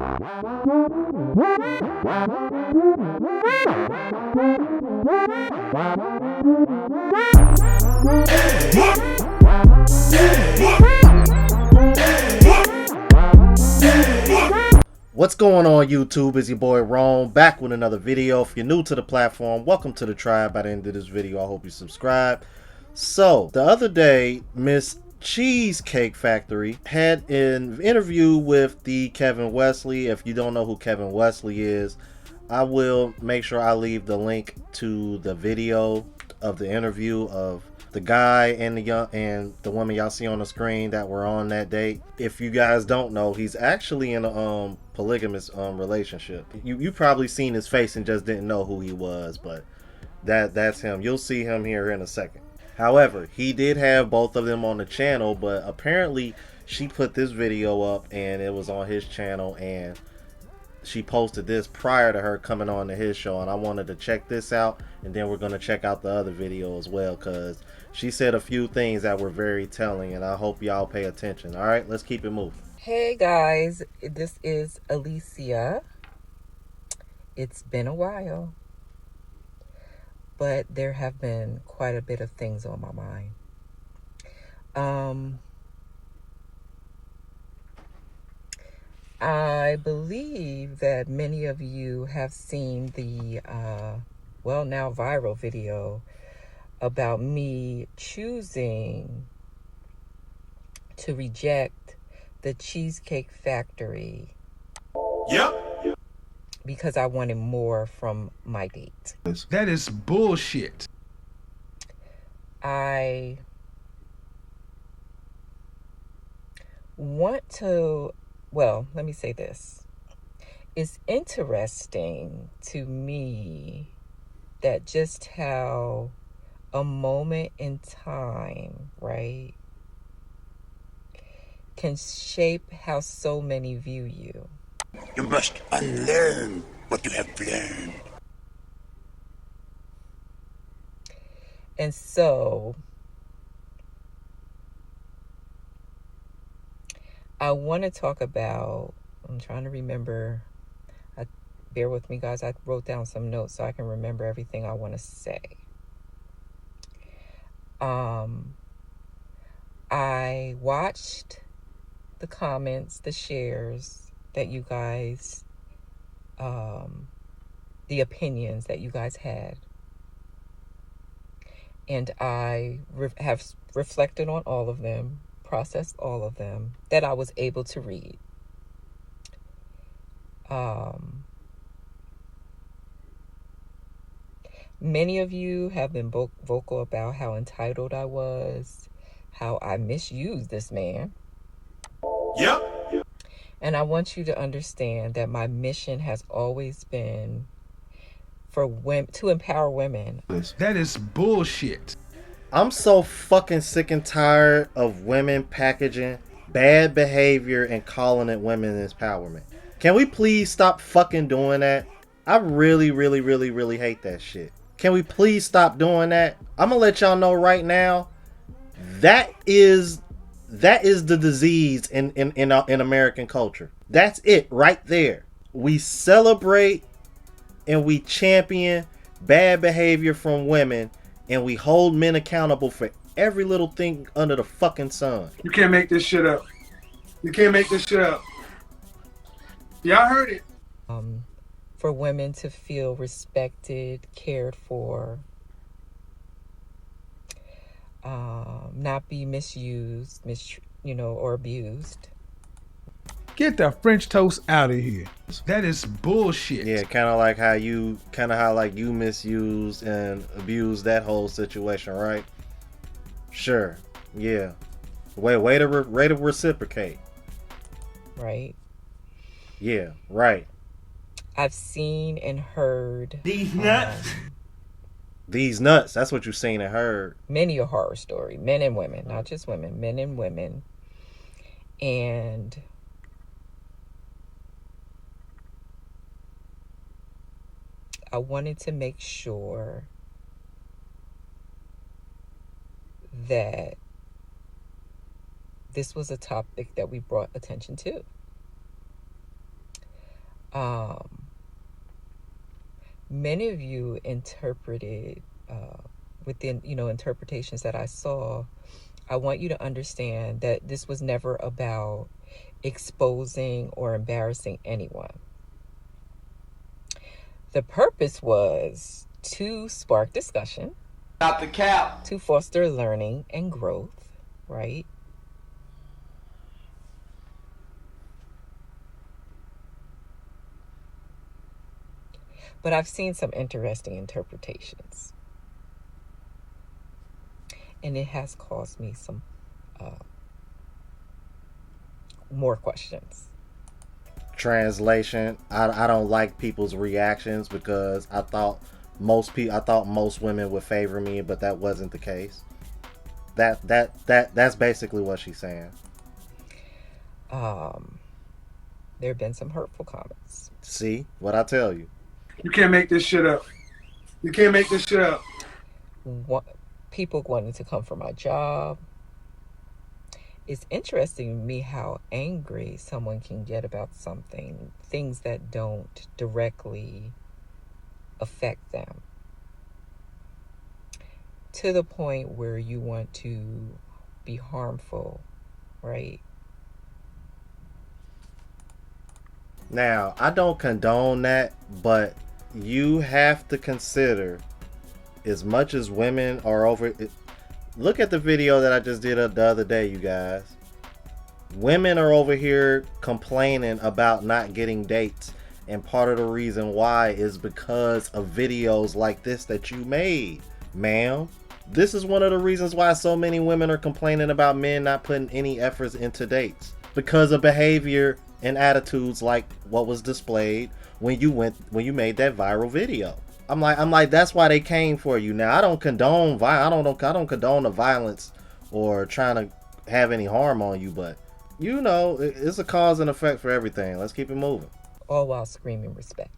What's going on YouTube? It's your boy Rome back with another video. If you're new to the platform, welcome to the tribe. By the end of this video, I hope you subscribe. So the other day, Miss Cheesecake Factory had an interview with the Kevin Wesley. If you don't know who Kevin Wesley is, I will make sure I leave the link to the video of the interview of the guy and the woman y'all see on the screen that were on that date. If you guys don't know, he's actually in a polygamous relationship. You probably seen his face and just didn't know who he was, but that's him. You'll see him here in a second. However, he did have both of them on the channel, but apparently she put this video up and it was on his channel, and she posted this prior to her coming on to his show, and I wanted to check this out, and then we're going to check out the other video as well, because she said a few things that were very telling, and I hope y'all pay attention. All right, let's keep it moving. Hey guys, this is Alicia. It's been a while, but there have been quite a bit of things on my mind. I believe that many of you have seen the well, now viral video about me choosing to reject the Cheesecake Factory. Yep. Because I wanted more from my date. That is bullshit. I want to, well, let me say this. It's interesting to me that just how a moment in time, right, can shape how so many view you. You must unlearn what you have learned. And so I want to talk about, I'm trying to remember, bear with me guys, I wrote down some notes so I can remember everything I want to say. I watched the comments, the shares that you guys, the opinions that you guys had. And I have reflected on all of them, processed all of them that I was able to read. Many of you have been vocal about how entitled I was, how I misused this man. Yep. And I want you to understand that my mission has always been for women, to empower women. That is bullshit. I'm so fucking sick and tired of women packaging bad behavior and calling it women's empowerment. Can we please stop fucking doing that? I really hate that shit. Can we please stop doing that? I'm gonna let y'all know right now, that is the disease in American culture. That's it right there. We celebrate and we champion bad behavior from women, and we hold men accountable for every little thing under the fucking sun. You can't make this shit up. You can't make this shit up. Y'all heard it. For women to feel respected, cared for, not be misused, or abused. Get the French toast out of here. That is bullshit. Yeah, kind of like how you misused and abused that whole situation, right? Sure. Yeah. Way to reciprocate. Right. Yeah. Right. I've seen and heard These nuts. These nuts. That's what you've seen and heard. Many a horror story, men and women, not just women, men and women. And I wanted to make sure that this was a topic that we brought attention to. Um, Many of you interpreted within, interpretations that I saw. I want you to understand that this was never about exposing or embarrassing anyone. The purpose was to spark discussion, Stop the cap. to foster learning and growth, right? But I've seen some interesting interpretations. And it has caused me some more questions. Translation: I don't like people's reactions because I thought most women would favor me, but that wasn't the case. That's basically what she's saying. There have been some hurtful comments. See what I tell you? You can't make this shit up. You can't make this shit up. People wanting to come for my job. It's interesting to me how angry someone can get about something, things that don't directly affect them, to the point where you want to be harmful, right? Now, I don't condone that, but you have to consider, as much as women are over it. Look at the video that I just did the other day, you guys. Women are over here complaining about not getting dates, and part of the reason why is because of videos like this that you made, ma'am. This is one of the reasons why so many women are complaining about men not putting any efforts into dates, because of behavior and attitudes like what was displayed when you made that viral video. I'm like, that's why they came for you. Now, I don't condone I don't condone the violence or trying to have any harm on you, but it's a cause and effect for everything. Let's keep it moving. All while screaming respect.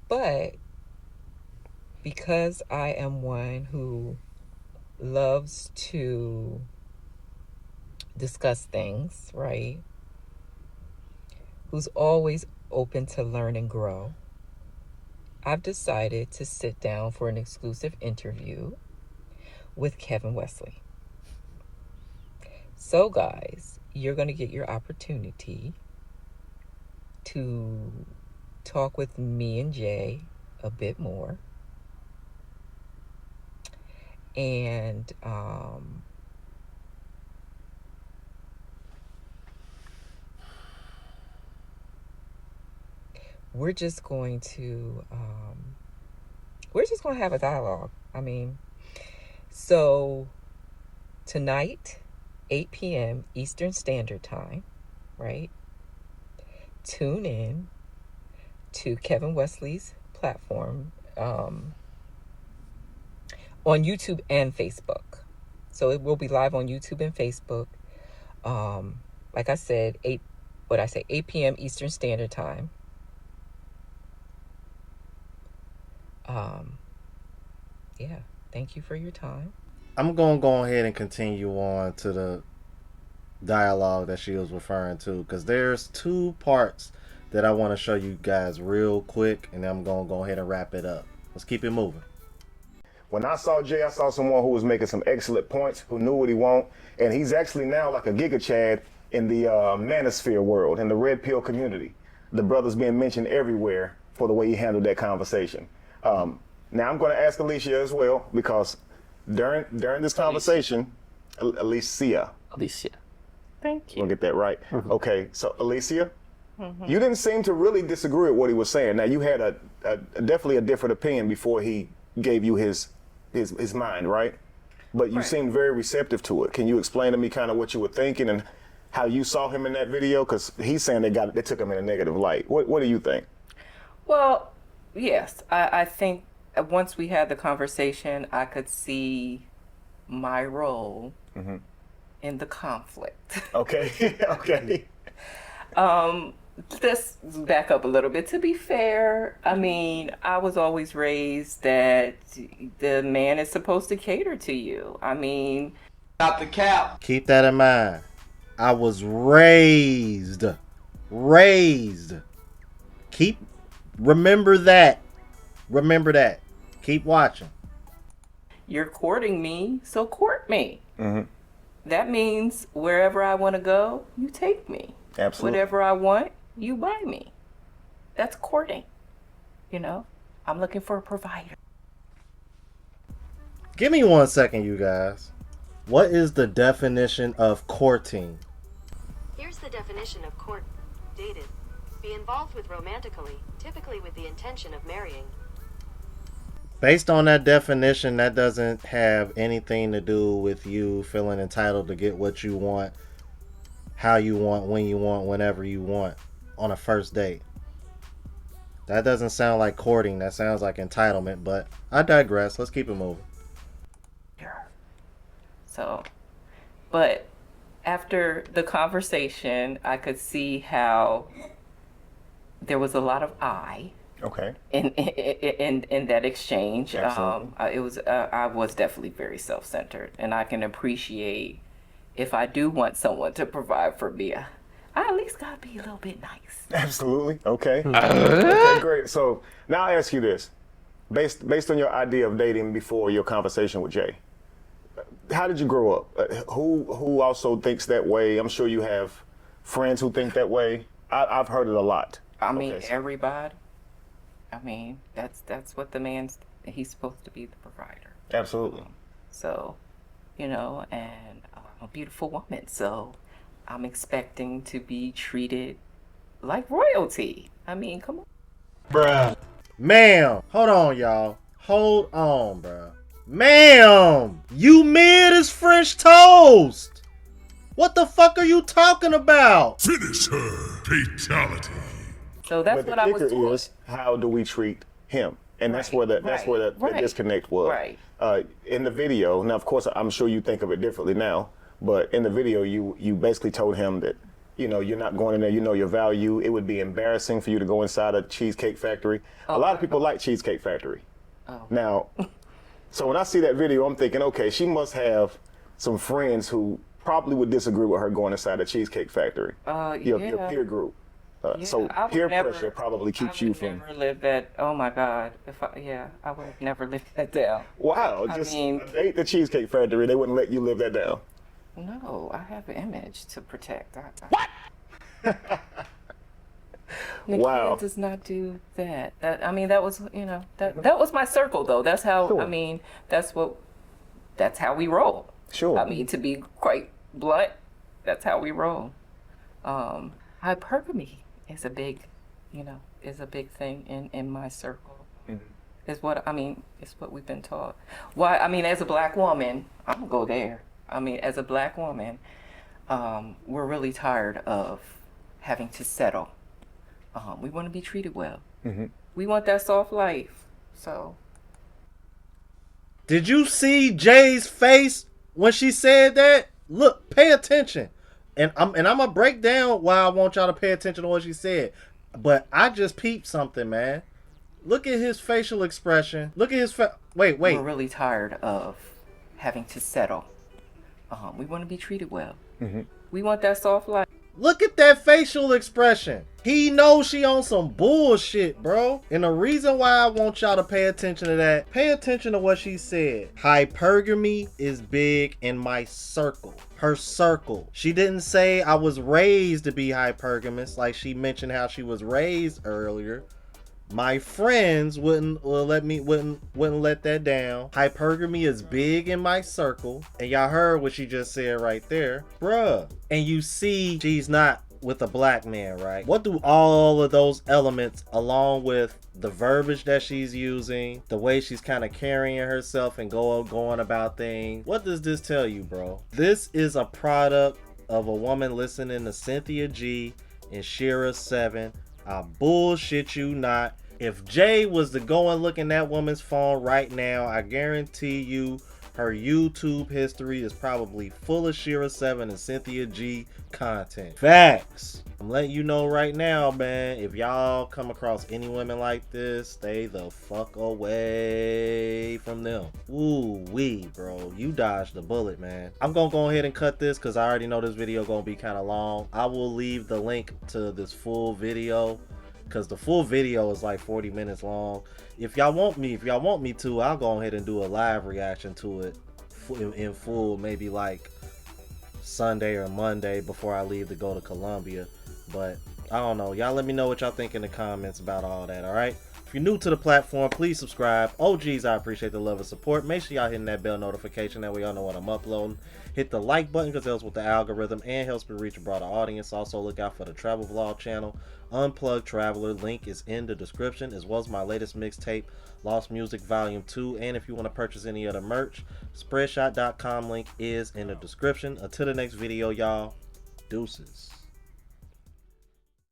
But because I am one who loves to discuss things, right? Who's always open to learn and grow, I've decided to sit down for an exclusive interview with Kevin Wesley. So, guys, you're going to get your opportunity to talk with me and Jay a bit more. And we're just going to have a dialogue. I mean, so tonight, 8 p.m. Eastern Standard Time, right? Tune in to Kevin Wesley's platform on YouTube and Facebook. So it will be live on YouTube and Facebook. Like I said, 8 p.m. Eastern Standard Time. Yeah, thank you for your time. I'm going to go ahead and continue on to the dialogue that she was referring to, because there's two parts that I want to show you guys real quick, and then I'm going to go ahead and wrap it up. Let's keep it moving. When I saw Jay, I saw someone who was making some excellent points, who knew what he wanted, and he's actually now like a Giga Chad in the manosphere world, in the red pill community. The brother's being mentioned everywhere for the way he handled that conversation. Now I'm going to ask Alicia as well, because during this conversation, Alicia. Thank you. We'll get that right. Okay, so Alicia, you didn't seem to really disagree with what he was saying. Now you had a definitely a different opinion before he gave you his mind, right? But you seemed very receptive to it. Can you explain to me kind of what you were thinking and how you saw him in that video? Because he's saying they took him in a negative light. What do you think? Well, yes, I think once we had the conversation, I could see my role in the conflict. Okay, okay. let's back up a little bit. To be fair, I mean, I was always raised that the man is supposed to cater to you. I mean, Not the cap. Keep that in mind. I was raised. Raised. Remember that. Remember that. Keep watching. you're courting me, so court me. Mm-hmm. That means wherever I want to go, you take me. Absolutely. Whatever I want, you buy me. That's courting. You know, I'm looking for a provider. Give me 1 second, you guys. What is the definition of courting? Here's the definition of court. Dated. Be involved with romantically, typically with the intention of marrying. Based on that definition, that doesn't have anything to do with you feeling entitled to get what you want, how you want, when you want, whenever you want on a first date. That doesn't sound like courting. That sounds like entitlement, but I digress. Let's keep it moving. So, but after the conversation, I could see how there was a lot of I Okay. in that exchange. Absolutely. I was definitely very self-centered, and I can appreciate if I do want someone to provide for me. I at least gotta be a little bit nice. Absolutely. Okay. Okay, great. So now I ask you this. Based on your idea of dating before your conversation with Jay, how did you grow up? Who also thinks that way? I'm sure you have friends who think that way. I've heard it a lot. I mean, Okay, so- everybody. I mean, that's what he's supposed to be, the provider. Absolutely. So, you know, and I'm a beautiful woman, so I'm expecting to be treated like royalty. I mean, come on. Bruh. Ma'am, hold on, y'all. Hold on, bro. Ma'am, you mid as French toast. What the fuck are you talking about? Finish her. Fatality. So that's But what the I was kicker taught. is, how do we treat him? And that's where the right. disconnect was. Right. In the video, now of course I'm sure you think of it differently now, but in the video you basically told him that, you know, you're not going in there, you know your value. It would be embarrassing for you to go inside a Cheesecake Factory. A lot of people like Cheesecake Factory. Oh. Now, so when I see that video, I'm thinking, okay, she must have some friends who probably would disagree with her going inside a Cheesecake Factory. Your peer group. So I would peer never- pressure probably keeps you from. Never live that. Oh my God! I would have never lived that down. Wow, I just mean- date the Cheesecake Factory. They wouldn't let you live that down. No, I have an image to protect. What? Nikia Wow. does not do that. I mean, that was, you know, that was my circle though. That's how. Sure. I mean, that's how we roll. Sure. I mean, to be quite blunt, that's how we roll. Hypergamy is a big thing in my circle. Is what I mean. It's what we've been taught. Why? I mean, as a black woman, I'm gonna go there. I mean, as a black woman, we're really tired of having to settle. We want to be treated well. We want that soft life. So. Did you see Jay's face when she said that? Look, pay attention. And I'm gonna break down why I want y'all to pay attention to what she said. But I just peeped something, man. Look at his facial expression. Look at his wait. We're really tired of having to settle. We want to be treated well. We want that soft life. Look at that facial expression. He knows she on some bullshit, bro. And the reason why I want y'all to pay attention to that, pay attention to what she said. Hypergamy is big in my circle. Her circle. She didn't say I was raised to be hypergamous, like she mentioned how she was raised earlier. My friends wouldn't let that down. Hypergamy is big in my circle. And y'all heard what she just said right there. Bruh. And you see she's not with a black man, right? What do all of those elements, along with the verbiage that she's using, the way she's kind of carrying herself and going about things, what does this tell you, bro? This is a product of a woman listening to Cynthia G and Shira 7. I bullshit you not. If Jay was to go and look in that woman's phone right now, I guarantee you Her YouTube history is probably full of Shira 7 and Cynthia G content. Facts. I'm letting you know right now, man, if y'all come across any women like this, stay the fuck away from them. Ooh wee, bro. You dodged the bullet, man. I'm gonna go ahead and cut this because I already know this video gonna be kind of long. I will leave the link to this full video because the full video is like 40 minutes long. If y'all want me to, I'll go ahead and do a live reaction to it in full, maybe like Sunday or Monday before I leave to go to Columbia. But I don't know, y'all let me know what y'all think in the comments about all that. All right, if you're new to the platform, please subscribe. OGs, I appreciate the love and support. Make sure y'all hitting that bell notification, that way y'all know when I'm uploading. Hit the like button because it helps with the algorithm and helps me reach a broader audience. Also look out for the travel vlog channel, Unplugged Traveler. Link is in the description, as well as my latest mixtape, Lost Music Volume 2. And if you want to purchase any other merch, spreadshot.com link is in the description. Until the next video, y'all, deuces.